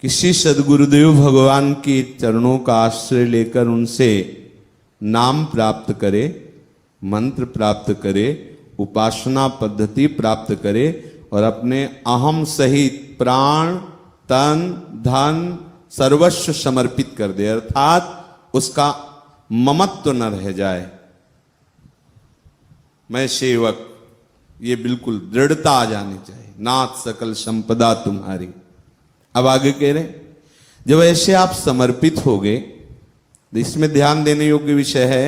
किसी सद्गुरुदेव भगवान के चरणों का आश्रय लेकर उनसे नाम प्राप्त करे, मंत्र प्राप्त करे, उपासना पद्धति प्राप्त करे और अपने अहम सहित प्राण तन धन सर्वस्व समर्पित कर दे, अर्थात उसका ममत्व न रह जाए, मैं सेवक, ये बिल्कुल दृढ़ता आ जानी चाहिए। नाथ सकल संपदा तुम्हारी। अब आगे कह रहे, जब ऐसे आप समर्पित हो गए, इसमें ध्यान देने योग्य विषय है,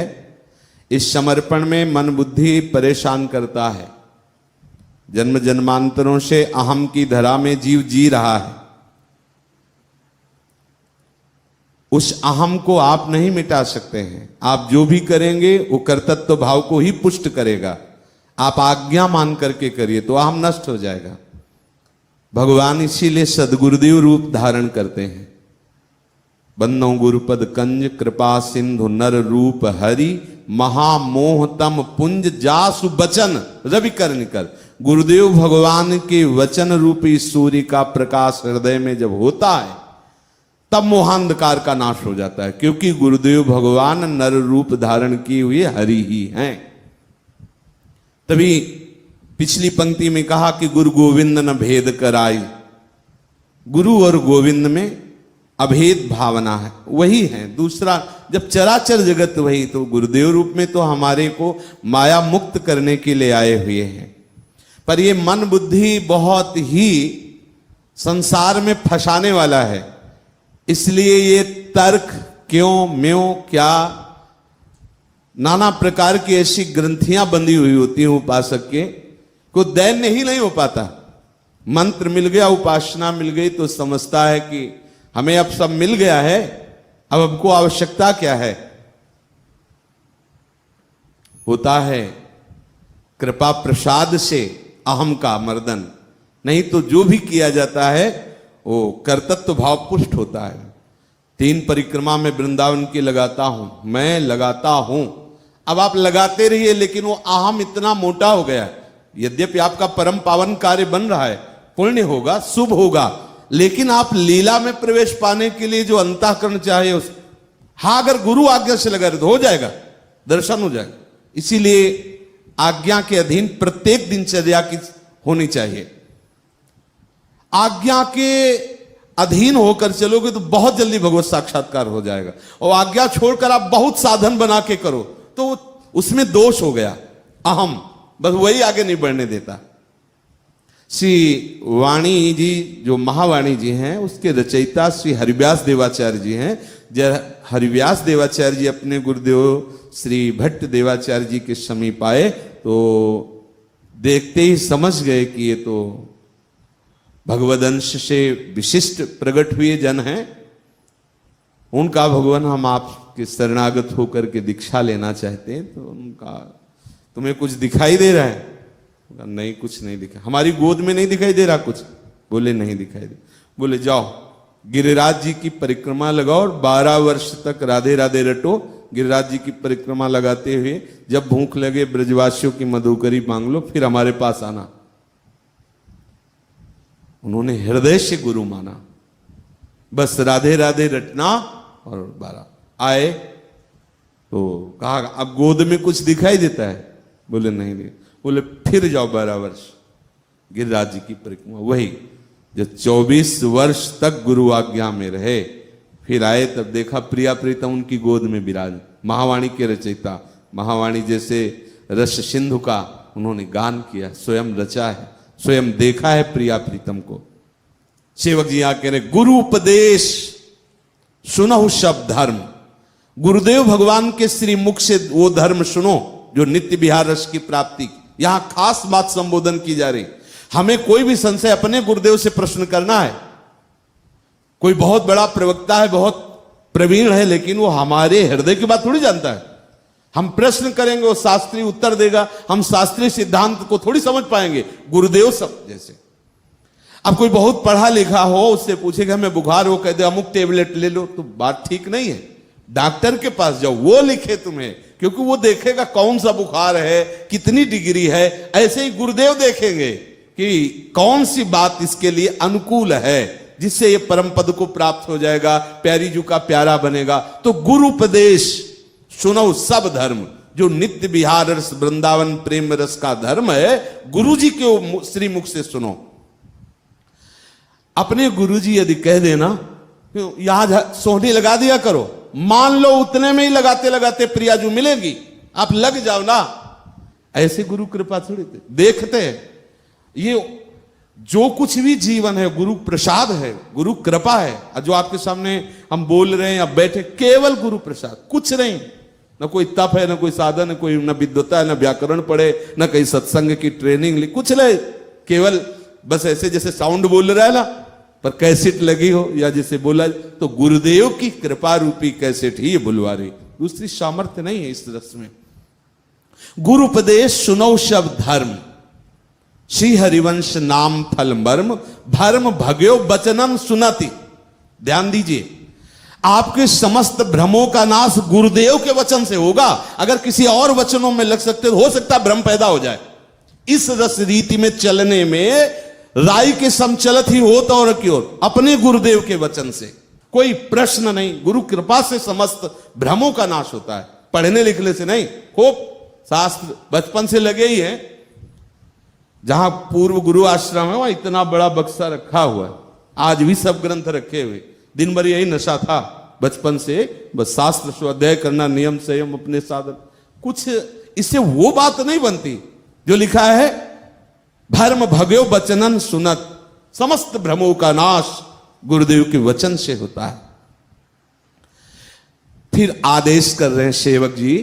इस समर्पण में मन बुद्धि परेशान करता है। जन्म जन्मांतरों से अहम की धरा में जीव जी रहा है। उस अहम को आप नहीं मिटा सकते हैं। आप जो भी करेंगे वो कर्तृत्व भाव को ही पुष्ट करेगा। आप आज्ञा मान करके करिए तो अहम नष्ट हो जाएगा। भगवान इसीलिए सद्गुरुदेव रूप धारण करते हैं। बन्नो गुरुपद कंज कृपा सिंधु नर रूप हरि महामोह तम पुंज जासु बचन रवि कर निकर। गुरुदेव भगवान के वचन रूपी सूर्य का प्रकाश हृदय में जब होता है तब मोहांधकार का नाश हो जाता है, क्योंकि गुरुदेव भगवान नर रूप धारण किए हुए हरि ही हैं। तभी पिछली पंक्ति में कहा कि गुरु गोविंद न भेद कराई। गुरु और गोविंद में अभेद भावना है, वही है। दूसरा, जब चराचर जगत वही, तो गुरुदेव रूप में तो हमारे को माया मुक्त करने के लिए आए हुए हैं। पर ये मन बुद्धि बहुत ही संसार में फंसाने वाला है। इसलिए ये तर्क क्यों म्यों क्या नाना प्रकार की ऐसी ग्रंथियां बंधी हुई होती हैं उपासक के, को दैन्य ही नहीं हो पाता। मंत्र मिल गया, उपासना मिल गई तो समझता है कि हमें अब सब मिल गया है, अब हमको आवश्यकता क्या है। होता है कृपा प्रसाद से अहम का मर्दन, नहीं तो जो भी किया जाता है वो कर्तृत्व भाव पुष्ट होता है। 3 परिक्रमा में वृंदावन की लगाता हूं, मैं लगाता हूं। अब आप लगाते रहिए, लेकिन वो अहम इतना मोटा हो गया। यद्यपि आपका परम पावन कार्य बन रहा है, पुण्य होगा, शुभ होगा, लेकिन आप लीला में प्रवेश पाने के लिए जो अंतःकरण चाहिए उस, हाँ, अगर गुरु आज्ञा से लगा रहे तो हो जाएगा, दर्शन हो जाएगा। इसीलिए आज्ञा के अधीन प्रत्येक दिनचर्या की होनी चाहिए। आज्ञा के अधीन होकर चलोगे तो बहुत जल्दी भगवत साक्षात्कार हो जाएगा। और आज्ञा छोड़कर आप बहुत साधन बना के करो तो उसमें दोष हो गया, अहम, बस वही आगे नहीं बढ़ने देता। श्री वाणी जी, जो महावाणी जी हैं, उसके रचयिता श्री हरिव्यास देवाचार्य जी हैं। जब हरिव्यास देवाचार्य जी अपने गुरुदेव श्री भट्ट देवाचार्य जी के समीप आए तो देखते ही समझ गए कि ये तो भगवदंश से विशिष्ट प्रकट हुए जन हैं। उनका भगवान, हम आपके शरणागत होकर के दीक्षा लेना चाहते हैं। तो उनका, तुम्हें कुछ दिखाई दे रहा है? नहीं, कुछ नहीं दिखा। हमारी गोद में नहीं दिखाई दे रहा कुछ? बोले नहीं दिखाई दे। बोले जाओ गिरिराज जी की परिक्रमा लगाओ और 12 वर्ष तक राधे राधे रटो। गिरिराज जी की परिक्रमा लगाते हुए जब भूख लगे ब्रजवासियों की मधुकरी मांग लो, फिर हमारे पास आना। उन्होंने हृदय से गुरु माना, बस राधे राधे रटना। और 12 आए तो कहा अब गोद में कुछ दिखाई देता है? बोले नहीं दिखा। बोले फिर जाओ 12 वर्ष गिरिराज जी की परिक्रमा। वही जब 24 वर्ष तक गुरु आज्ञा में रहे, फिर आए तब देखा प्रिया प्रीतम उनकी गोद में विराज। महावाणी के रचयिता, महावाणी जैसे रस सिंधु का उन्होंने गान किया, स्वयं रचा है, स्वयं देखा है प्रिया प्रीतम को। सेवक जी यहां कह रहे, गुरु उपदेश सुनहु सब धर्म। गुरुदेव भगवान के श्री मुख से वो धर्म सुनो जो नित्य विहार रस की प्राप्ति। यहां खास बात संबोधन की जा रही। हमें कोई भी संशय अपने गुरुदेव से प्रश्न करना है। कोई बहुत बड़ा प्रवक्ता है, बहुत प्रवीण है, लेकिन वो हमारे हृदय की बात थोड़ी जानता है। हम प्रश्न करेंगे, वो शास्त्रीय उत्तर देगा, हम शास्त्रीय सिद्धांत को थोड़ी समझ पाएंगे। गुरुदेव सब जैसे, अब कोई बहुत पढ़ा लिखा हो, उससे पूछेगा हमें बुखार हो, कह दे अमुक टेबलेट ले लो, तो बात ठीक नहीं है। डॉक्टर के पास जाओ, वो लिखे तुम्हें, क्योंकि वो देखेगा कौन सा बुखार है, कितनी डिग्री है। ऐसे ही गुरुदेव देखेंगे कि कौन सी बात इसके लिए अनुकूल है, जिससे ये परम पद को प्राप्त हो जाएगा, प्यारी जू का प्यारा बनेगा। तो गुरु उपदेश सुनो सब धर्म, जो नित्य विहार रस वृंदावन प्रेम रस का धर्म है, गुरु जी के श्री मुख से सुनो। अपने गुरु जी यदि कह देना यहां सोहनी लगा दिया करो, मान लो उतने में ही लगाते लगाते प्रियाजू मिलेगी, आप लग जाओ ना। ऐसे गुरु कृपा थोड़ी देखते हैं। ये जो कुछ भी जीवन है गुरु प्रसाद है, गुरु कृपा है। जो आपके सामने हम बोल रहे हैं, अब बैठे, केवल गुरु प्रसाद, कुछ नहीं। न कोई तप है, न कोई साधन है, कोई न विद्वता है, न व्याकरण पढ़े, न कहीं सत्संग की ट्रेनिंग ली, कुछ नहीं। केवल बस ऐसे जैसे साउंड बोल रहा है ना, पर कैसेट लगी हो या जैसे बोला, तो गुरुदेव की कृपा रूपी कैसेट ही ये बुलवा रही, दूसरी सामर्थ्य नहीं है इस रस में। गुरु उपदेश सुनो शब्द धर्म, श्री हरिवंश नाम फल मर्म, भर्म भग्यो वचनम सुनति। ध्यान दीजिए, आपके समस्त भ्रमों का नाश गुरुदेव के वचन से होगा। अगर किसी और वचनों में लग सकते, हो सकता है भ्रम पैदा हो जाए। इस रस रीति में चलने में राय के समचलत ही होता और की ओर, अपने गुरुदेव के वचन से कोई प्रश्न नहीं। गुरु कृपा से समस्त भ्रमों का नाश होता है, पढ़ने लिखने से नहीं। खूब शास्त्र बचपन से लगे ही हैं। जहां पूर्व गुरु आश्रम है वहां इतना बड़ा बक्सा रखा हुआ है, आज भी सब ग्रंथ रखे हुए। दिन भर यही नशा था बचपन से, बस शास्त्र स्वाध्याय करना, नियम संयम अपने साधन। कुछ इससे वो बात नहीं बनती जो लिखा है भर्म भग्यो वचनन सुनत, समस्त भ्रमों का नाश गुरुदेव के वचन से होता है। फिर आदेश कर रहे हैं सेवक जी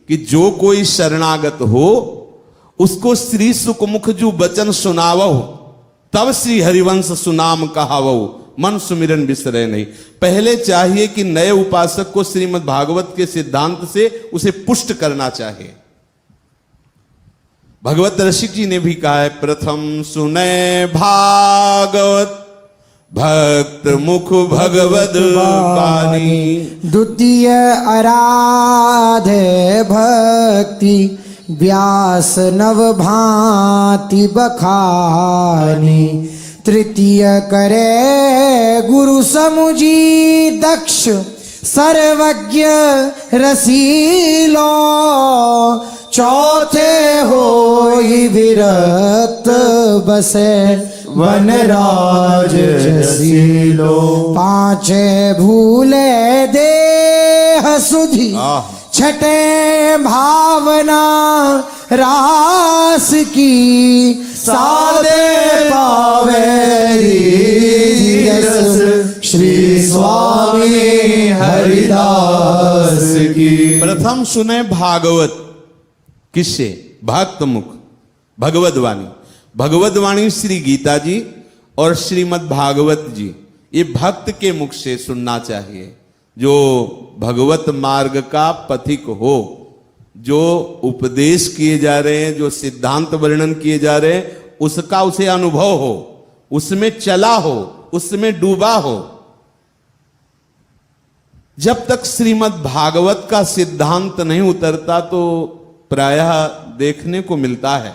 कि जो कोई शरणागत हो उसको श्री सुखमुख जो वचन सुनावो, तब श्री हरिवंश सुनाम कहावो, मन सुमिरन बिसरे नहीं। पहले चाहिए कि नए उपासक को श्रीमद् भागवत के सिद्धांत से उसे पुष्ट करना चाहिए। भगवत रसिक जी ने भी कहा है, प्रथम सुने भागवत भक्त मुख भगवद वाणी, द्वितीय आराधे भक्ति व्यास नव भांति बखानी, तृतीय करे गुरु समुझी दक्ष सर्वज्ञ रसीलो, चौथे होई विरक्त बसे वनराज जसीलो, पांचे भूले देह सुधि, छठे भावना रास की, साधे पावे रस श्री स्वामी हरिदास की। प्रथम सुने भागवत, किससे? भक्त मुख भगवद वाणी। भगवद वाणी श्री गीता जी और श्रीमद् भागवत जी, ये भक्त के मुख से सुनना चाहिए। जो भगवत मार्ग का पथिक हो, जो उपदेश किए जा रहे हैं, जो सिद्धांत वर्णन किए जा रहे हैं, उसका उसे अनुभव हो, उसमें चला हो, उसमें डूबा हो। जब तक श्रीमद् भागवत का सिद्धांत नहीं उतरता तो प्रायः देखने को मिलता है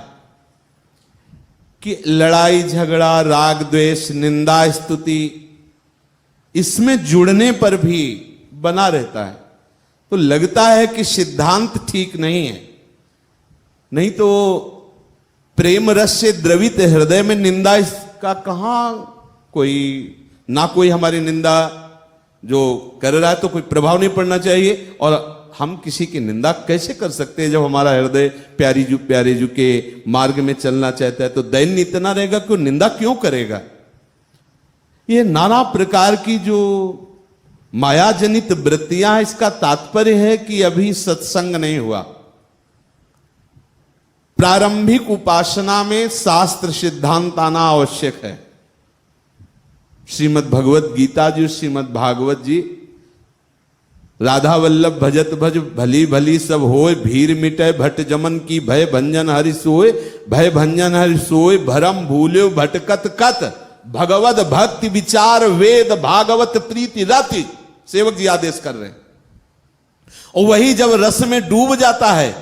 कि लड़ाई झगड़ा, राग द्वेष, निंदा स्तुति, इसमें जुड़ने पर भी बना रहता है। तो लगता है कि सिद्धांत ठीक नहीं है। नहीं तो प्रेम रस से द्रवित हृदय में निंदा इसका कहां कोई, ना कोई हमारी निंदा जो कर रहा है तो कोई प्रभाव नहीं पड़ना चाहिए। और हम किसी की निंदा कैसे कर सकते हैं जब हमारा हृदय प्यारे जू के मार्ग में चलना चाहता है? तो दैन्य इतना रहेगा कि निंदा क्यों करेगा? ये नाना प्रकार की जो माया जनित वृत्तियां, इसका तात्पर्य है कि अभी सत्संग नहीं हुआ। प्रारंभिक उपासना में शास्त्र सिद्धांत आना आवश्यक है। श्रीमद् भगवत गीता जी, श्रीमद् भागवत जी, राधा वल्लभ भजत भज भली भली सब होय, भीर मिटे भट जमन की भय भंजन हरि सोय, भय भंजन हरि सोय, भरम भूल्यो भटकत कत, भगवत भक्ति विचार वेद भागवत प्रीति रति। सेवक जी आदेश कर रहे हैं। और वही जब रस में डूब जाता है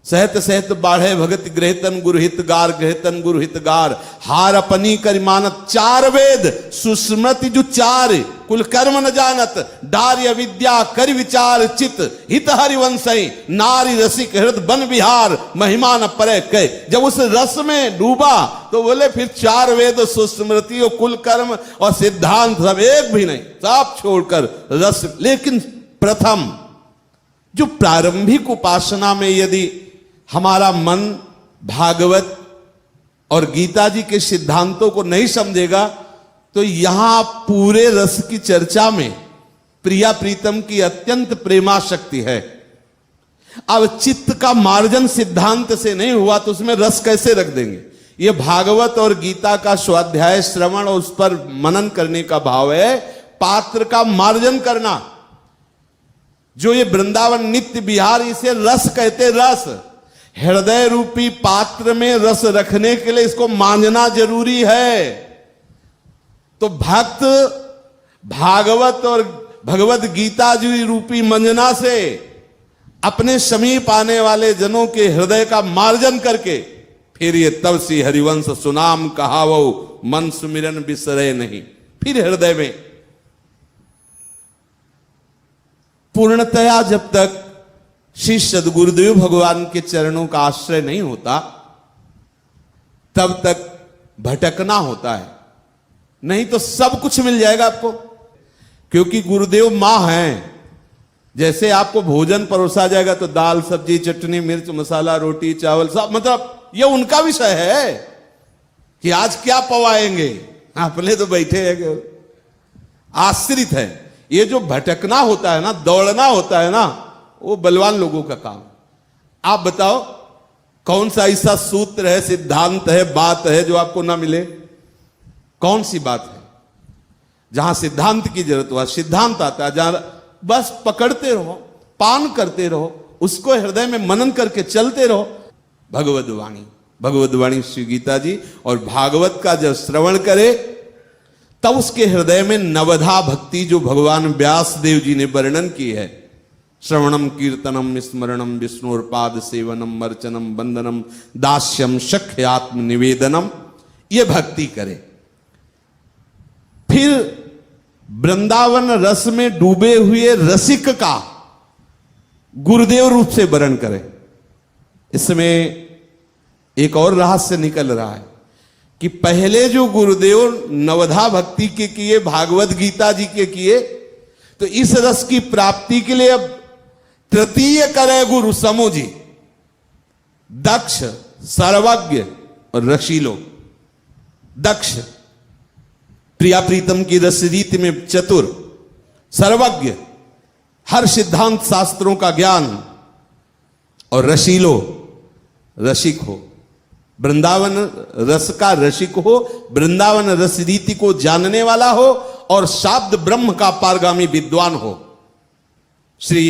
सहत सहत बाढ़े भगत गृहतन गुरुहित गार गृहतन गुरुहित गार हार अपनी कर मानत चार वेद सुस्मृति जो चार कुल कर्म न जानत डार्य विद्या कर विचार चित हित हरिवंश नारी रसिक हृदय बन विहार महिमा न परे कह। जब उस रस में डूबा तो बोले फिर चार वेद सुस्मृति और कुल कर्म और सिद्धांत सब एक भी नहीं, सब छोड़कर रस। लेकिन प्रथम जो प्रारंभिक उपासना में यदि हमारा मन भागवत और गीता जी के सिद्धांतों को नहीं समझेगा तो यहां पूरे रस की चर्चा में प्रिया प्रीतम की अत्यंत प्रेमा शक्ति है। अब चित्त का मार्जन सिद्धांत से नहीं हुआ तो उसमें रस कैसे रख देंगे। ये भागवत और गीता का स्वाध्याय श्रवण और उस पर मनन करने का भाव है, पात्र का मार्जन करना। जो ये वृंदावन नित्य विहार इसे रस कहते, रस। हृदय रूपी पात्र में रस रखने के लिए इसको मांझना जरूरी है। तो भक्त भागवत और भगवत गीता जी रूपी मंजना से अपने समीप आने वाले जनों के हृदय का मार्जन करके फिर ये तब सी हरिवंश सुनाम कहावो मन सुमिरन बिसरे नहीं। फिर हृदय में पूर्णतया जब तक श्री सद्गुरुदेव भगवान के चरणों का आश्रय नहीं होता तब तक भटकना होता है। नहीं तो सब कुछ मिल जाएगा आपको, क्योंकि गुरुदेव मां हैं। जैसे आपको भोजन परोसा जाएगा तो दाल सब्जी चटनी मिर्च मसाला रोटी चावल सब, मतलब ये उनका विषय है कि आज क्या पवाएंगे, अपने तो बैठे हैं, आश्रित है। ये जो भटकना होता है ना, दौड़ना होता है ना, वो बलवान लोगों का काम। आप बताओ कौन सा ऐसा सूत्र है, सिद्धांत है, बात है जो आपको ना मिले? कौन सी बात है जहां सिद्धांत की जरूरत हुआ सिद्धांत आता है, जहां बस पकड़ते रहो, पान करते रहो, उसको हृदय में मनन करके चलते रहो। भगवद वाणी, भगवद वाणी श्री गीता जी और भागवत का जब श्रवण करे तब उसके हृदय में नवधा भक्ति जो भगवान व्यास देव जी ने वर्णन की है, श्रवणम कीर्तनम स्मरणम विष्णुर्पाद सेवनम अर्चनम वंदनम दास्यम शक्य आत्म निवेदनम, ये भक्ति करे। फिर वृंदावन रस में डूबे हुए रसिक का गुरुदेव रूप से वर्णन करे। इसमें एक और रहस्य निकल रहा है कि पहले जो गुरुदेव नवधा भक्ति के किए, भागवत गीता जी के किए, तो इस रस की प्राप्ति के लिए अब तृतीय करे गुरु समुझी, दक्ष, सर्वज्ञ और रशीलो। दक्ष प्रिया प्रीतम की रस रीति में चतुर, सर्वज्ञ हर सिद्धांत शास्त्रों का ज्ञान, और रशीलो रसिक हो, वृंदावन रस का रसिक हो, वृंदावन रस रीति को जानने वाला हो और शाब्द ब्रह्म का पारगामी विद्वान हो। श्री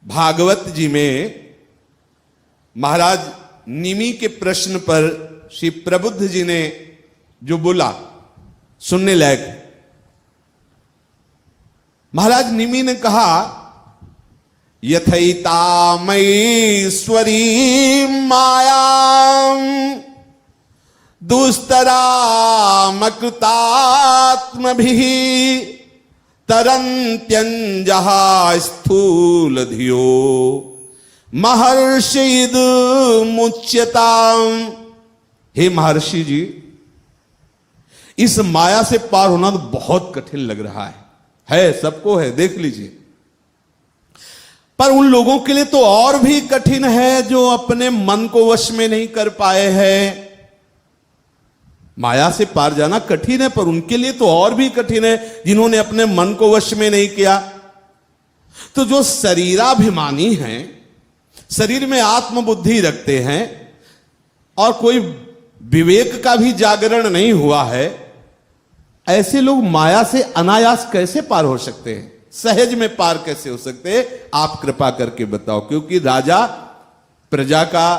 भागवत जी में महाराज निमि के प्रश्न पर श्री प्रबुद्ध जी ने जो बोला सुनने लायक। महाराज निमि ने कहा, यथैता मयीश्वरी मायां दुस्तरामकृतात्मभिः तरन्त्यंजहा स्थूल धियो महर्षिद मुच्यताम। हे महर्षि जी, इस माया से पार होना तो बहुत कठिन लग रहा है सबको है, देख लीजिए। पर उन लोगों के लिए तो और भी कठिन है जो अपने मन को वश में नहीं कर पाए हैं। माया से पार जाना कठिन है, पर उनके लिए तो और भी कठिन है जिन्होंने अपने मन को वश में नहीं किया। तो जो शरीराभिमानी हैं, शरीर में आत्मबुद्धि रखते हैं और कोई विवेक का भी जागरण नहीं हुआ है, ऐसे लोग माया से अनायास कैसे पार हो सकते हैं? सहज में पार कैसे हो सकते हैं? आप कृपा करके बताओ। क्योंकि राजा प्रजा का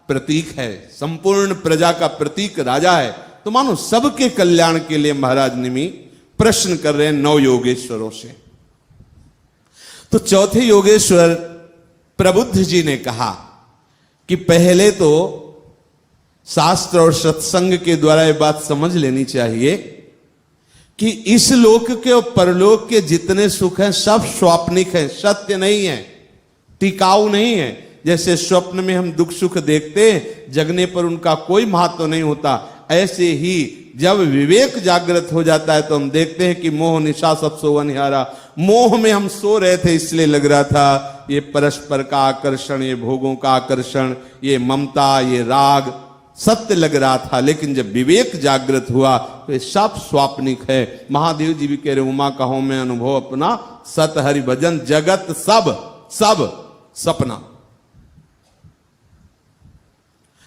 प्रतीक है, संपूर्ण प्रजा का प्रतीक राजा है, तो मानो सबके कल्याण के लिए महाराज निमि प्रश्न कर रहे हैं 9 योगेश्वरों से। तो चौथे योगेश्वर प्रबुद्ध जी ने कहा, कि पहले तो शास्त्र और सत्संग के द्वारा ये बात समझ लेनी चाहिए कि इस लोक के और परलोक के जितने सुख हैं सब स्वाप्निक हैं, सत्य नहीं है, टिकाऊ नहीं है। जैसे स्वप्न में हम दुख सुख देखते हैं, जगने पर उनका कोई महत्व नहीं होता, ऐसे ही जब विवेक जागृत हो जाता है तो हम देखते हैं कि मोह निशा सब सोवनिहारा। मोह में हम सो रहे थे इसलिए लग रहा था ये परस्पर का आकर्षण, ये भोगों का आकर्षण, ये ममता, ये राग सत्य लग रहा था, लेकिन जब विवेक जागृत हुआ तो ये सब स्वाप्निक है। महादेव जी भी कह रहे उमा कहो में अनुभव अपना, सत हरि भजन जगत सब सब सपना।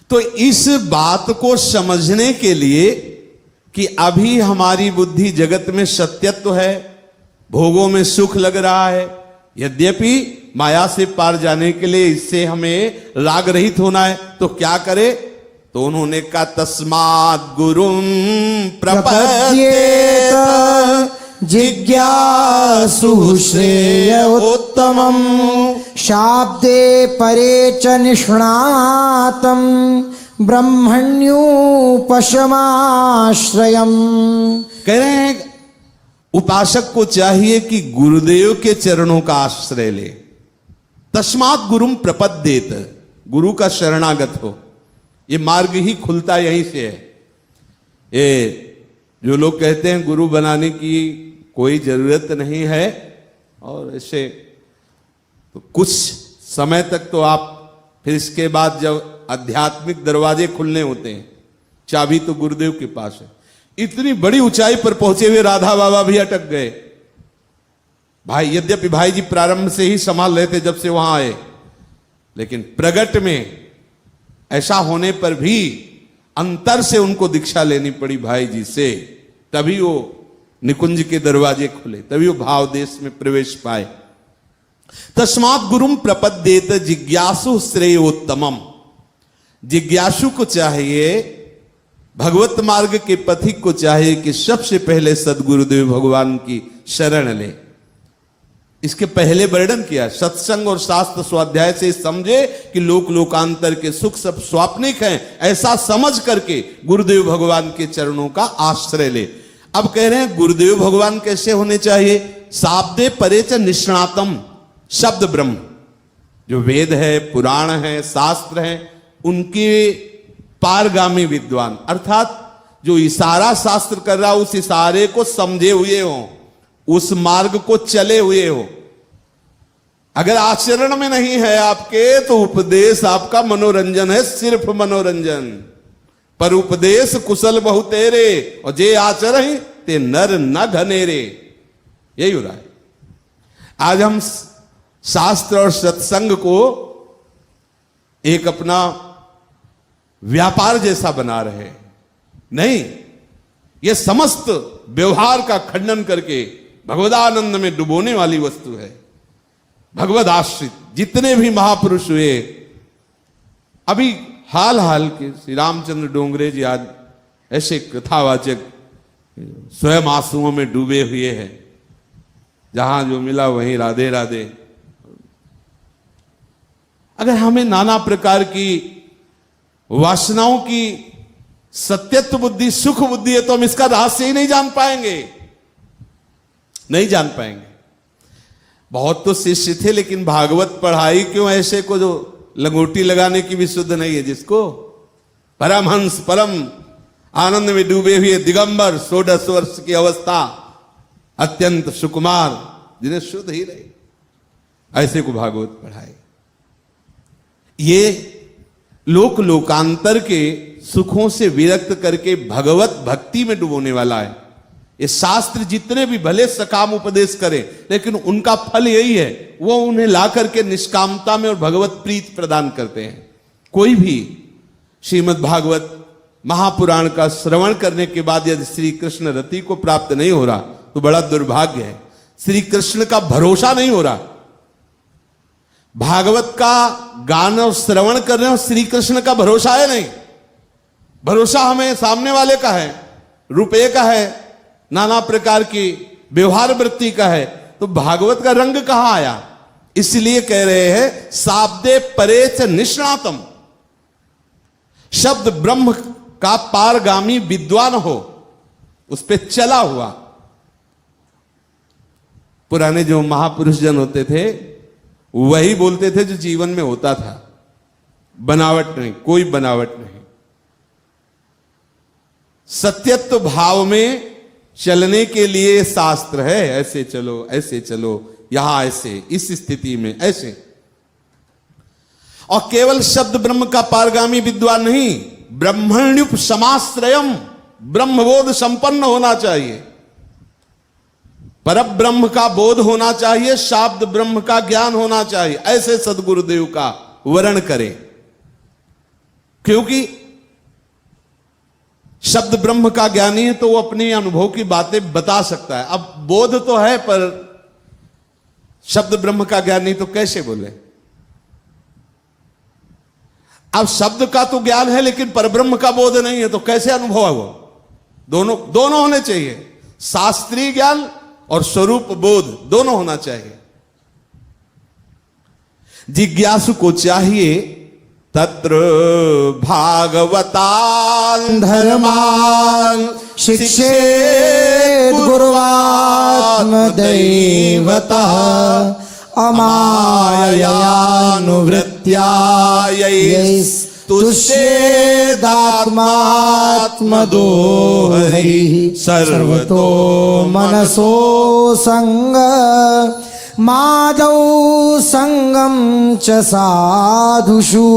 तो इस बात को समझने के लिए कि अभी हमारी बुद्धि जगत में सत्यत्व है, भोगों में सुख लग रहा है, यद्यपि माया से पार जाने के लिए इससे हमें राग रहित होना है, तो क्या करे? तो उन्होंने कहा तस्मात् गुरुं प्रपद्येत जिज्ञासु श्रेय उत्तमं शाब्दे परे च निष्णातं ब्रह्मण्योपशमाश्रयम्। कह रहे हैं उपासक को चाहिए कि गुरुदेव के चरणों का आश्रय ले। तस्मात् गुरुं प्रपद्येत, गुरु का शरणागत हो। ये मार्ग ही खुलता यहीं से है। ये जो लोग कहते हैं गुरु बनाने की कोई जरूरत नहीं है, और ऐसे तो कुछ समय तक तो आप, फिर इसके बाद जब आध्यात्मिक दरवाजे खुलने होते हैं, चाबी तो गुरुदेव के पास है। इतनी बड़ी ऊंचाई पर पहुंचे हुए राधा बाबा भी अटक गए। भाई, यद्यपि भाई जी प्रारंभ से ही संभाल रहे थे जब से वहां आए, लेकिन प्रगट में ऐसा होने पर भी अंतर से उनको दीक्षा लेनी पड़ी भाई जी से, तभी वो निकुंज के दरवाजे खुले, तभी वो भाव देश में प्रवेश पाए। तस्मात् गुरुं प्रपद्येत जिज्ञासु श्रेयोत्तमम्। जिज्ञासु को चाहिए, भगवत मार्ग के पथिक को चाहिए कि सबसे पहले सदगुरुदेव भगवान की शरण ले। इसके पहले वर्णन किया, सत्संग और शास्त्र स्वाध्याय से समझे कि लोक लोकांतर के सुख सब स्वाप्निक हैं, ऐसा समझ करके गुरुदेव भगवान के चरणों का आश्रय ले। अब कह रहे हैं गुरुदेव भगवान कैसे होने चाहिए? शाब्दे परे च निष्णातम, शब्द ब्रह्म जो वेद है, पुराण है, शास्त्र है, उनके पारगामी विद्वान, अर्थात जो इशारा शास्त्र कर रहा उस इशारे को समझे हुए हो, उस मार्ग को चले हुए हो। अगर आचरण में नहीं है आपके, तो उपदेश आपका मनोरंजन है, सिर्फ मनोरंजन। पर उपदेश कुशल बहु तेरे, और जे आचरण ते नर न घनेरे। यही हो रहा है। आज हम शास्त्र और सत्संग को एक अपना व्यापार जैसा बना रहे हैं। नहीं, यह समस्त व्यवहार का खंडन करके भगवदानंद में डुबोने वाली वस्तु है। भगवद आश्रित जितने भी महापुरुष हुए, अभी हाल के श्री रामचंद्र डोंगरे जी आज ऐसे कथावाचक स्वयं आंसुओं में डूबे हुए हैं, जहां जो मिला वहीं राधे राधे। अगर हमें नाना प्रकार की वासनाओं की सत्यत्व बुद्धि, सुख बुद्धि है, तो हम इसका रहस्य ही नहीं जान पाएंगे, नहीं जान पाएंगे। बहुत तो शिष्य थे, लेकिन भागवत पढ़ाई क्यों ऐसे को जो लंगोटी लगाने की भी शुद्ध नहीं है, जिसको परमहंस परम आनंद में डूबे हुए दिगंबर 16 वर्ष की अवस्था, अत्यंत सुकुमार, जिन्हें शुद्ध ही रही, ऐसे को भागवत पढ़ाई। ये लोक लोकांतर के सुखों से विरक्त करके भगवत भक्ति में डुबोने वाला है। ये शास्त्र जितने भी भले सकाम उपदेश करें, लेकिन उनका फल यही है, वो उन्हें ला करके निष्कामता में और भगवत प्रीत प्रदान करते हैं। कोई भी श्रीमद् भागवत महापुराण का श्रवण करने के बाद यदि श्री कृष्ण रति को प्राप्त नहीं हो रहा, तो बड़ा दुर्भाग्य है। श्री कृष्ण का भरोसा नहीं हो रहा। भागवत का गान और श्रवण कर रहे हो, श्री कृष्ण का भरोसा है नहीं। भरोसा हमें सामने वाले का है, रुपये का है, नाना प्रकार की व्यवहार वृत्ति का है, तो भागवत का रंग कहां आया? इसलिए कह रहे हैं शाब्दे परे च निष्णातम, शब्द ब्रह्म का पारगामी विद्वान हो, उस पे चला हुआ। पुराने जो महापुरुष जन होते थे वही बोलते थे जो जीवन में होता था, बनावट नहीं, कोई बनावट नहीं। सत्यत्व भाव में चलने के लिए शास्त्र है, ऐसे चलो, ऐसे चलो, यहां ऐसे, इस स्थिति में ऐसे। और केवल शब्द ब्रह्म का पारगामी विद्वान नहीं, ब्रह्मण्युप समाश्रयम, ब्रह्मबोध संपन्न होना चाहिए, परम ब्रह्म का बोध होना चाहिए, शाब्द ब्रह्म का ज्ञान होना चाहिए। ऐसे सदगुरुदेव का वर्ण करें, क्योंकि शब्द ब्रह्म का ज्ञानी है तो वो अपने अनुभव की बातें बता सकता है। अब बोध तो है पर शब्द ब्रह्म का ज्ञान नहीं तो कैसे बोले। अब शब्द का तो ज्ञान है लेकिन परब्रह्म का बोध नहीं है तो कैसे अनुभव है वो। दोनों होने चाहिए, शास्त्रीय ज्ञान और स्वरूप बोध दोनों होना चाहिए। जिज्ञासु को चाहिए तत्र भागवतान् धर्मान् शिक्षेत् गुरुवात्मदैवतः अमायानुवृत्त्या तुष्येदात्मात्मदोहैः सर्वतो मनसो संग मादौ संगम च साधुषु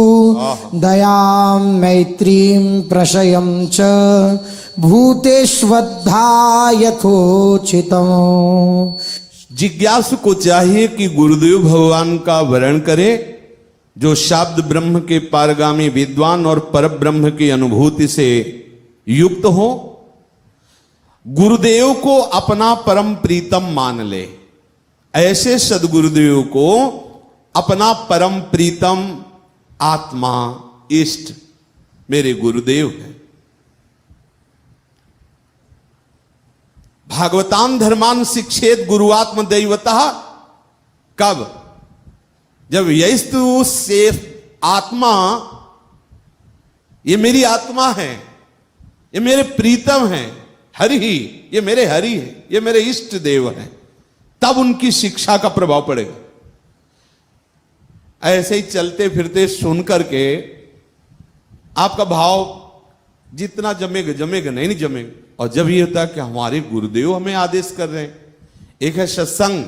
दयां मैत्रीं प्रशयं च भूतेष्वद्धा यथोचितम्। जिज्ञासु को चाहिए कि गुरुदेव भगवान का वर्ण करे जो शाब्द ब्रह्म के पारगामी विद्वान और परब्रह्म की अनुभूति से युक्त हो, गुरुदेव को अपना परम प्रीतम मान ले। ऐसे सदगुरुदेव को अपना परम प्रीतम आत्मा इष्ट मेरे गुरुदेव है। भागवतान धर्मान शिक्षेत गुरुआत्म दैवतः, कब? जब यस्तु से आत्मा, ये मेरी आत्मा है, ये मेरे प्रीतम है, हरि ही, ये मेरे हरि है, ये मेरे इष्ट देव हैं, तब उनकी शिक्षा का प्रभाव पड़ेगा। ऐसे ही चलते फिरते सुन करके आपका भाव जितना जमेगा जमेगा नहीं जमेगा। और जब ये होता है कि हमारे गुरुदेव हमें आदेश कर रहे हैं, एक है सत्संग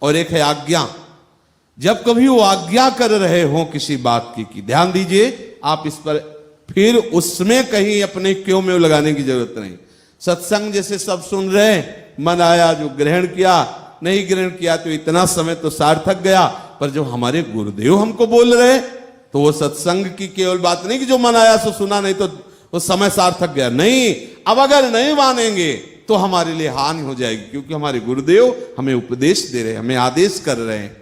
और एक है आज्ञा। जब कभी वो आज्ञा कर रहे हो किसी बात की ध्यान दीजिए आप इस पर, फिर उसमें कहीं अपने क्यों में लगाने की जरूरत नहीं। सत्संग जैसे सब सुन रहे हैं, मन आया जो ग्रहण किया, नहीं ग्रहण किया तो इतना समय तो सार्थक गया। पर जो हमारे गुरुदेव हमको बोल रहे तो वो सत्संग की केवल बात नहीं कि जो मन आया सो सुना, नहीं तो वो समय सार्थक गया। नहीं, अब अगर नहीं मानेंगे तो हमारे लिए हानि हो जाएगी, क्योंकि हमारे गुरुदेव हमें उपदेश दे रहे हैं, हमें आदेश कर रहे हैं।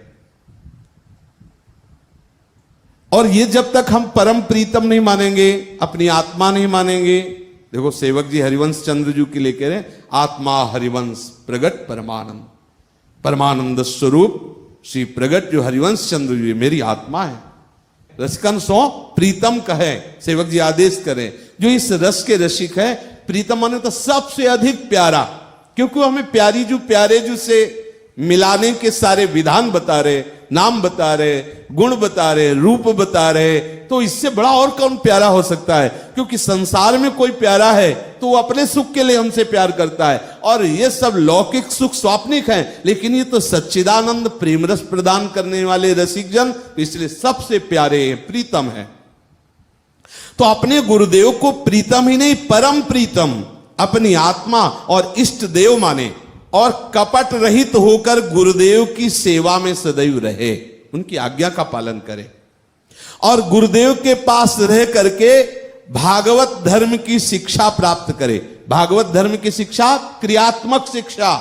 और ये जब तक हम परम प्रीतम नहीं मानेंगे, अपनी आत्मा नहीं मानेंगे। देखो सेवक जी हरिवंश चंद्र जी के लिए कह रहे हैं, आत्मा हरिवंश प्रगट परमानंद, परमानंद स्वरूप श्री प्रगट जो हरिवंश चंद्र जी मेरी आत्मा है। रसिकन सो प्रीतम कहे, सेवक जी आदेश करें, जो इस रस के रसिक है। प्रीतम माने तो सबसे अधिक प्यारा, क्योंकि हमें प्यारी जो प्यारे जो से मिलाने के सारे विधान बता रहे, नाम बता रहे, गुण बता रहे, रूप बता रहे। तो इससे बड़ा और कौन प्यारा हो सकता है? क्योंकि संसार में कोई प्यारा है तो वो अपने सुख के लिए हमसे प्यार करता है, और ये सब लौकिक सुख स्वाप्निक है, लेकिन ये तो सच्चिदानंद प्रेम रस प्रदान करने वाले रसिक जन, इसलिए सबसे प्यारे हैं, प्रीतम है। तो अपने गुरुदेव को प्रीतम ही नहीं, परम प्रीतम अपनी आत्मा और इष्ट देव माने, और कपट रहित होकर गुरुदेव की सेवा में सदैव रहे, उनकी आज्ञा का पालन करे, और गुरुदेव के पास रह करके भागवत धर्म की शिक्षा प्राप्त करे। भागवत धर्म की शिक्षा क्रियात्मक शिक्षा,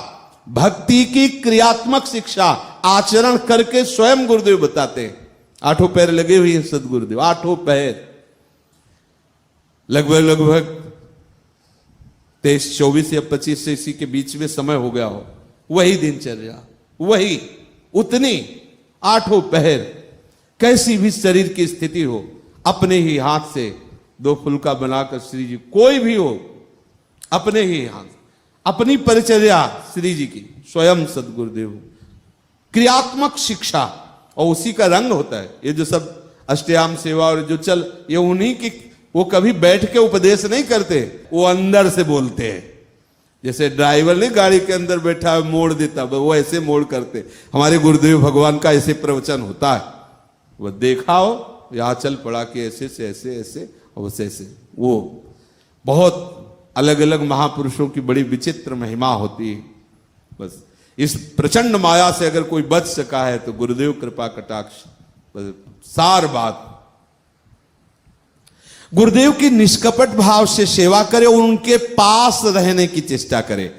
भक्ति की क्रियात्मक शिक्षा, आचरण करके स्वयं गुरुदेव बताते हैं। 8 पैर लगे हुए हैं सदगुरुदेव, 8 पैर, लगभग 23, 24 या 25 से इसी के बीच में समय हो गया हो, वही दिनचर्या, वही उतनी 8 पहर, कैसी भी शरीर की स्थिति हो, अपने ही हाथ से 2 फुलका बनाकर श्री जी, कोई भी हो, अपने ही हाथ, अपनी परिचर्या श्री जी की, स्वयं सदगुरुदेव, क्रियात्मक शिक्षा, और उसी का रंग होता है। ये जो सब अष्टयाम सेवा और जो चल, ये उन्हीं की, वो कभी बैठ के उपदेश नहीं करते, वो अंदर से बोलते हैं। जैसे ड्राइवर नहीं गाड़ी के अंदर बैठा है मोड़ देता, वो ऐसे मोड़ करते। हमारे गुरुदेव भगवान का ऐसे प्रवचन होता है, वो देखा हो, यहाँ चल पड़ा कि ऐसे से ऐसे ऐसे और वैसे ऐसे। वो बहुत अलग अलग महापुरुषों की बड़ी विचित्र महिमा होती है। बस इस प्रचंड माया से अगर कोई बच सका है तो गुरुदेव कृपा कटाक्ष, बस सार बात। गुरुदेव की निष्कपट भाव से सेवा करे, उनके पास रहने की चेष्टा करे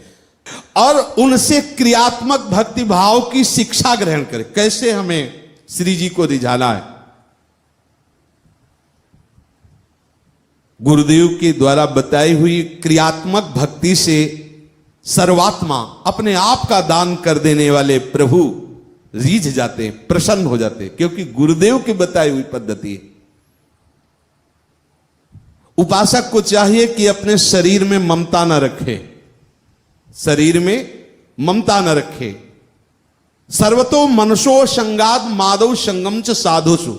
और उनसे क्रियात्मक भक्ति भाव की शिक्षा ग्रहण करे। कैसे हमें श्री जी को रिझाना है, गुरुदेव के द्वारा बताई हुई क्रियात्मक भक्ति से सर्वात्मा, अपने आप का दान कर देने वाले प्रभु रीझ जाते हैं, प्रसन्न हो जाते हैं, क्योंकि गुरुदेव की बताई हुई पद्धति है। उपासक को चाहिए कि अपने शरीर में ममता न रखे, शरीर में ममता न रखे। सर्वतो मनसो संगाद माधव संगम च साधुषु,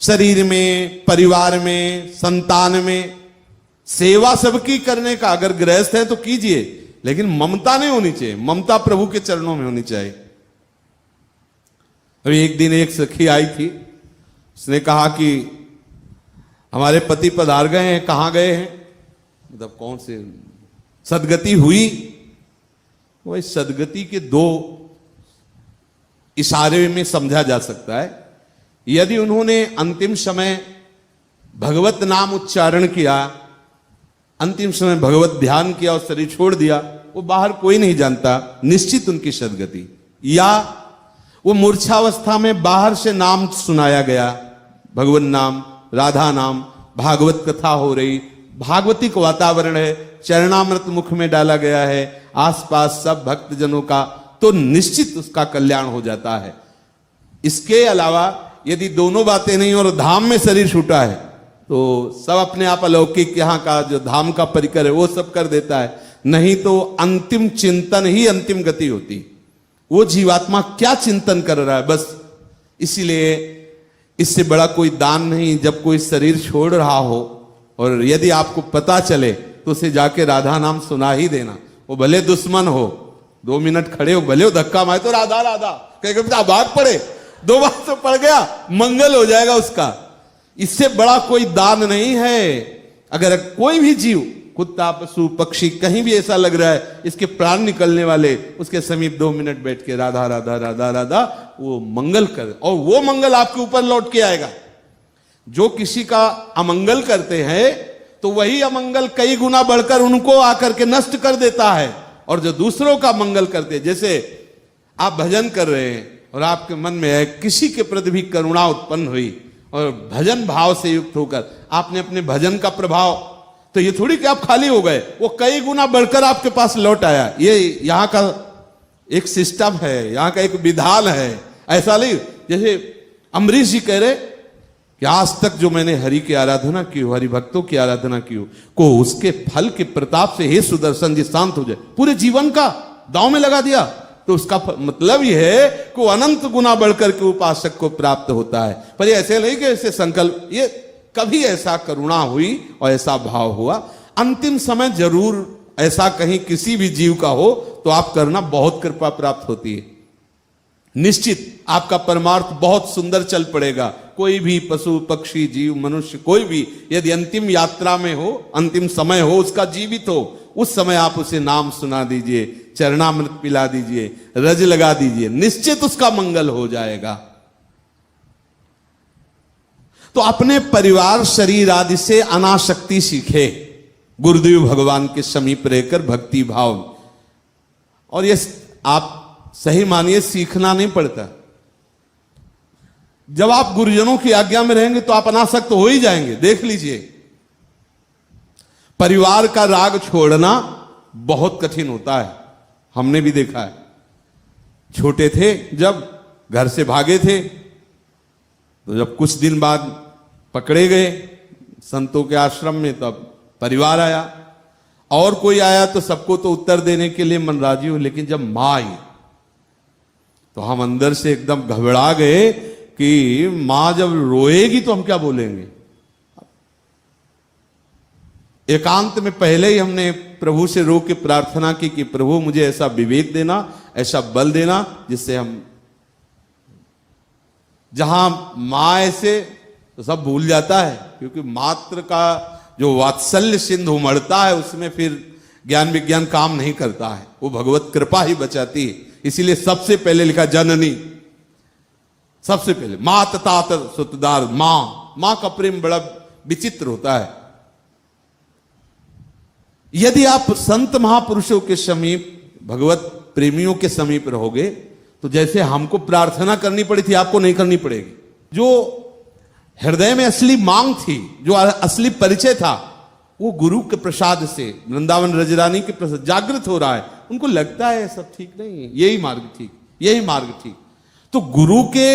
शरीर में, परिवार में, संतान में सेवा सबकी करने का, अगर गृहस्थ है तो कीजिए, लेकिन ममता नहीं होनी चाहिए। ममता प्रभु के चरणों में होनी चाहिए। अभी एक दिन एक सखी आई थी, उसने कहा कि हमारे पति पधार गए हैं। कहाँ गए हैं, मतलब कौन से, सदगति हुई। वही सदगति के 2 इशारे में समझा जा सकता है। यदि उन्होंने अंतिम समय भगवत नाम उच्चारण किया, अंतिम समय भगवत ध्यान किया और शरीर छोड़ दिया, वो बाहर कोई नहीं जानता, निश्चित उनकी सदगति। या वो मूर्छावस्था में बाहर से नाम सुनाया गया, भगवान नाम, राधा नाम, भागवत कथा हो रही, भागवतिक वातावरण है, चरणामृत मुख में डाला गया है, आसपास सब भक्तजनों का, तो निश्चित उसका कल्याण हो जाता है। इसके अलावा यदि दोनों बातें नहीं और धाम में शरीर छूटा है तो सब अपने आप अलौकिक, यहाँ का जो धाम का परिकर है वो सब कर देता है। नहीं तो अंतिम चिंतन ही अंतिम गति होती। वो जीवात्मा क्या चिंतन कर रहा है, बस। इसीलिए इससे बड़ा कोई दान नहीं जब कोई शरीर छोड़ रहा हो और यदि आपको पता चले तो उसे जाके राधा नाम सुना ही देना। वो भले दुश्मन हो, 2 मिनट खड़े हो, भले हो धक्का मारे तो राधा राधा कह भाग पड़े, 2 बार तो पड़ गया, मंगल हो जाएगा उसका। इससे बड़ा कोई दान नहीं है। अगर कोई भी जीव, कुत्ता, पशु, पक्षी, कहीं भी ऐसा लग रहा है इसके प्राण निकलने वाले, उसके समीप 2 मिनट बैठ के राधा राधा राधा राधा, वो मंगल कर, और वो मंगल आपके ऊपर लौट के आएगा। जो किसी का अमंगल करते हैं तो वही अमंगल कई गुना बढ़कर उनको आकर के नष्ट कर देता है। और जो दूसरों का मंगल करते हैं, जैसे आप भजन कर रहे हैं और आपके मन में है किसी के प्रति भी करुणा उत्पन्न हुई और भजन भाव से युक्त होकर आपने अपने भजन का प्रभाव, तो ये थोड़ी कि आप खाली हो गए, वो कई गुना बढ़कर आपके पास लौट आया। ये यहाँ का एक सिस्टम है, यहाँ का एक विधान है। ऐसा नहीं जैसे अमरीश जी कह रहे कि आज तक जो मैंने हरि की आराधना की हो, हरि भक्तों की आराधना की हो, को उसके फल के प्रताप से हे सुदर्शन जी शांत हो जाए, पूरे जीवन का दांव में लगा दिया, तो उसका मतलब यह है कि वो अनंत गुना बढ़कर के उपासक को प्राप्त होता है। पर ये ऐसे नहीं कि ऐसे संकल्प, ये कभी ऐसा करुणा हुई और ऐसा भाव हुआ, अंतिम समय जरूर ऐसा कहीं किसी भी जीव का हो तो आप करना, बहुत कृपा प्राप्त होती है। निश्चित आपका परमार्थ बहुत सुंदर चल पड़ेगा। कोई भी पशु, पक्षी, जीव, मनुष्य, कोई भी यदि अंतिम यात्रा में हो, अंतिम समय हो उसका, जीवित हो, उस समय आप उसे नाम सुना दीजिए, चरणामृत पिला दीजिए, रज लगा दीजिए, निश्चित उसका मंगल हो जाएगा। तो अपने परिवार, शरीर आदि से अनासक्ति सीखे, गुरुदेव भगवान के समीप रहकर भक्ति भाव। और ये आप सही मानिए सीखना नहीं पड़ता। जब आप गुरुजनों की आज्ञा में रहेंगे तो आप अनासक्त हो ही जाएंगे। देख लीजिए, परिवार का राग छोड़ना बहुत कठिन होता है, हमने भी देखा है। छोटे थे जब घर से भागे थे तो जब कुछ दिन बाद पकड़े गए, संतों के आश्रम में, तो अब परिवार आया, और कोई आया तो सबको तो उत्तर देने के लिए मन राजी हो, लेकिन जब मां आई तो हम अंदर से एकदम घबरा गए कि मां जब रोएगी तो हम क्या बोलेंगे। एकांत में पहले ही हमने प्रभु से रो के प्रार्थना की कि प्रभु मुझे ऐसा विवेक देना, ऐसा बल देना जिससे हम, जहां मां ऐसे तो सब भूल जाता है, क्योंकि मात्र का जो वात्सल्य सिंधु उमड़ता है उसमें फिर ज्ञान विज्ञान काम नहीं करता है, वो भगवत कृपा ही बचाती है। इसीलिए सबसे पहले लिखा जननी, सबसे पहले मात तात सुतदार, मां का प्रेम बड़ा विचित्र होता है। यदि आप संत महापुरुषों के समीप, भगवत प्रेमियों के समीप रहोगे तो जैसे हमको प्रार्थना करनी पड़ी थी आपको नहीं करनी पड़ेगी। जो हृदय में असली मांग थी, जो असली परिचय था, वो गुरु के प्रसाद से, वृंदावन रजरानी के प्रसाद जागृत हो रहा है। उनको लगता है सब ठीक नहीं है, यही मार्ग ठीक, यही मार्ग ठीक। तो गुरु के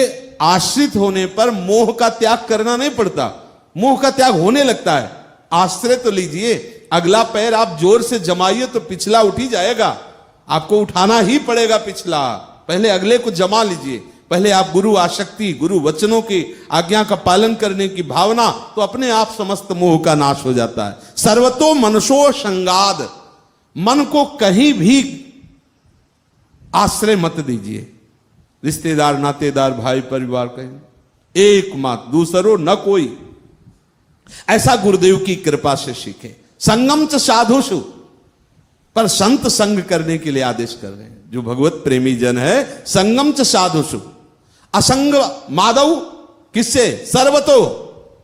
आश्रित होने पर मोह का त्याग करना नहीं पड़ता, मोह का त्याग होने लगता है। आश्रय तो लीजिए, अगला पैर आप जोर से जमाइए तो पिछला उठ ही जाएगा, आपको उठाना ही पड़ेगा पिछला, पहले अगले को जमा लीजिए। पहले आप गुरु आसक्ति, गुरु वचनों की आज्ञा का पालन करने की भावना, तो अपने आप समस्त मोह का नाश हो जाता है। सर्वतो मनसो संगाद, मन को कहीं भी आश्रय मत दीजिए। रिश्तेदार, नातेदार, भाई परिवार, कहीं एक मात्र, दूसरो न कोई। ऐसा गुरुदेव की कृपा से सीखे। संगम च साधुषु, पर संत संग करने के लिए आदेश कर रहे हैं। जो भगवत प्रेमी जन है, संगम च साधुषु, असंग माधव, किससे? सर्वतो,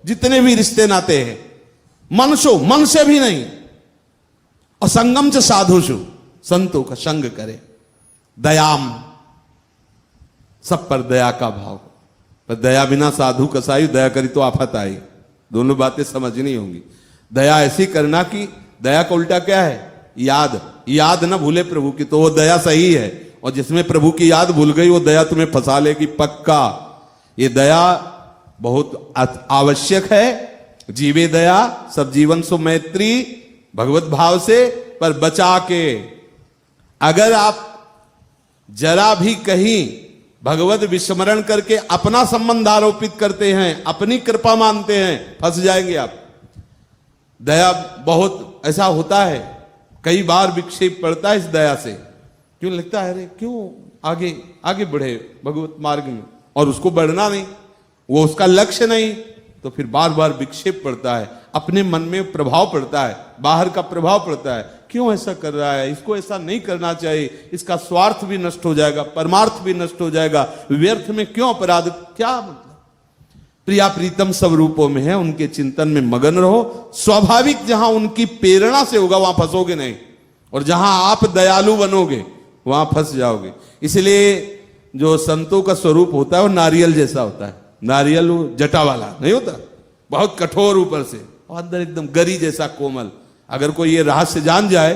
जितने भी रिश्ते नाते हैं, मनसो, मन से भी नहीं, और संगम च साधुषु, संतों का संग करे। दयाम, सब पर दया का भाव, पर दया बिना साधु कसाई, दया करी तो आफत आई। दोनों बातें समझनी होंगी। दया ऐसी करना कि दया का उल्टा क्या है? याद, याद ना भूले प्रभु की, तो वो दया सही है। और जिसमें प्रभु की याद भूल गई वो दया तुम्हें फंसा लेगी पक्का। ये दया बहुत आवश्यक है। जीवे दया, सब जीवन सो मैत्री, भगवत भाव से, पर बचा के। अगर आप जरा भी कहीं भगवत विस्मरण करके अपना संबंध आरोपित करते हैं, अपनी कृपा मानते हैं, फंस जाएंगे आप। दया बहुत ऐसा होता है, कई बार विक्षेप पड़ता है इस दया से। क्यों लगता है, अरे क्यों आगे आगे बढ़े भगवत मार्ग में, और उसको बढ़ना नहीं, वो उसका लक्ष्य नहीं, तो फिर बार बार विक्षेप पड़ता है, अपने मन में प्रभाव पड़ता है, बाहर का प्रभाव पड़ता है। क्यों ऐसा कर रहा है, इसको ऐसा नहीं करना चाहिए, इसका स्वार्थ भी नष्ट हो जाएगा, परमार्थ भी नष्ट हो जाएगा, व्यर्थ में क्यों अपराध, क्या मतलब। प्रिया प्रीतम सब रूपों में है, उनके चिंतन में मगन रहो। स्वाभाविक जहां उनकी प्रेरणा से होगा वहां फंसोगे नहीं, और जहां आप दयालु बनोगे वहां फंस जाओगे। इसलिए जो संतों का स्वरूप होता है वो नारियल जैसा होता है। नारियल वो जटा वाला नहीं होता, बहुत कठोर ऊपर से, और अंदर एकदम गरी जैसा कोमल। अगर कोई ये रहस्य जान जाए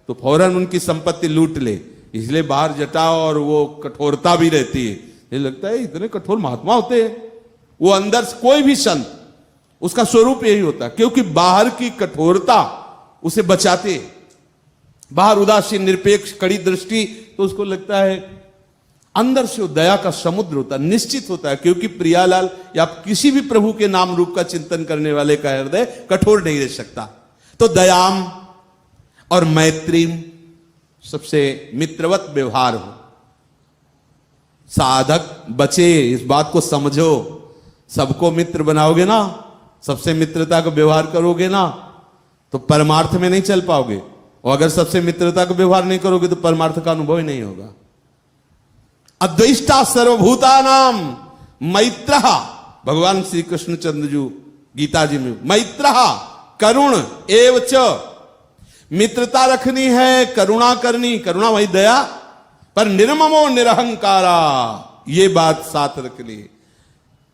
तो फौरन उनकी संपत्ति लूट ले। इसलिए बाहर जटा और वो कठोरता भी रहती है। ये लगता है इतने कठोर महात्मा होते हैं, वो अंदर से कोई भी संत, उसका स्वरूप यही होता है, क्योंकि बाहर की कठोरता उसे बचाते है। बाहर उदासीन निरपेक्ष कड़ी दृष्टि, तो उसको लगता है अंदर से वो दया का समुद्र होता है, निश्चित होता है। क्योंकि प्रियालाल या किसी भी प्रभु के नाम रूप का चिंतन करने वाले का हृदय कठोर नहीं रह सकता। तो दयाम और मैत्रीम, सबसे मित्रवत व्यवहार हो। साधक बचे, इस बात को समझो। सबको मित्र बनाओगे ना, सबसे मित्रता का व्यवहार करोगे ना, तो परमार्थ में नहीं चल पाओगे। और अगर सबसे मित्रता का व्यवहार नहीं करोगे तो परमार्थ का अनुभव ही नहीं होगा। अद्वैष्टा सर्वभूतानाम मैत्रः, भगवान श्री कृष्ण चंद्र जी गीता जी में, मैत्रः करुण एवच, मित्रता रखनी है, करुणा करनी, करुणा वही दया, पर निर्ममो निरहंकारा, ये बात साथ रख ली।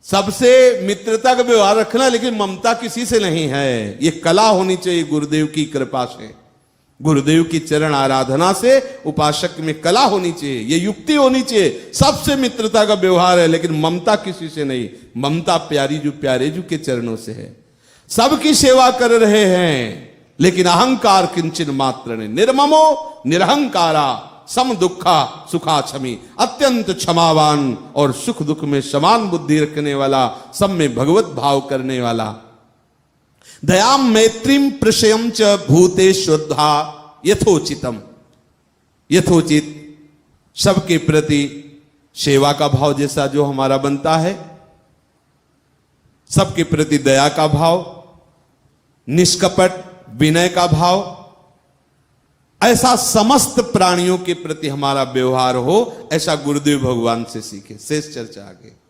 सबसे मित्रता का व्यवहार रखना, लेकिन ममता किसी से नहीं है। ये कला होनी चाहिए गुरुदेव की कृपा से, गुरुदेव की चरण आराधना से उपासक में कला होनी चाहिए, ये युक्ति होनी चाहिए। सबसे मित्रता का व्यवहार है, लेकिन ममता किसी से नहीं। ममता प्यारी जो प्यारे जो के चरणों से है। सबकी सेवा कर रहे हैं, लेकिन अहंकार किंचन मात्र ने। निर्ममो निरहंकारा सम दुखा सुखा क्षमी, अत्यंत क्षमावान और सुख दुख में समान बुद्धि रखने वाला, सब में भगवत भाव करने वाला। दयाम मैत्रीम प्रशयम च भूते श्रद्धा यथोचितम, यथोचित सबके प्रति सेवा का भाव जैसा जो हमारा बनता है, सबके प्रति दया का भाव, निष्कपट विनय का भाव, ऐसा समस्त प्राणियों के प्रति हमारा व्यवहार हो, ऐसा गुरुदेव भगवान से सीखे। शेष चर्चा आगे।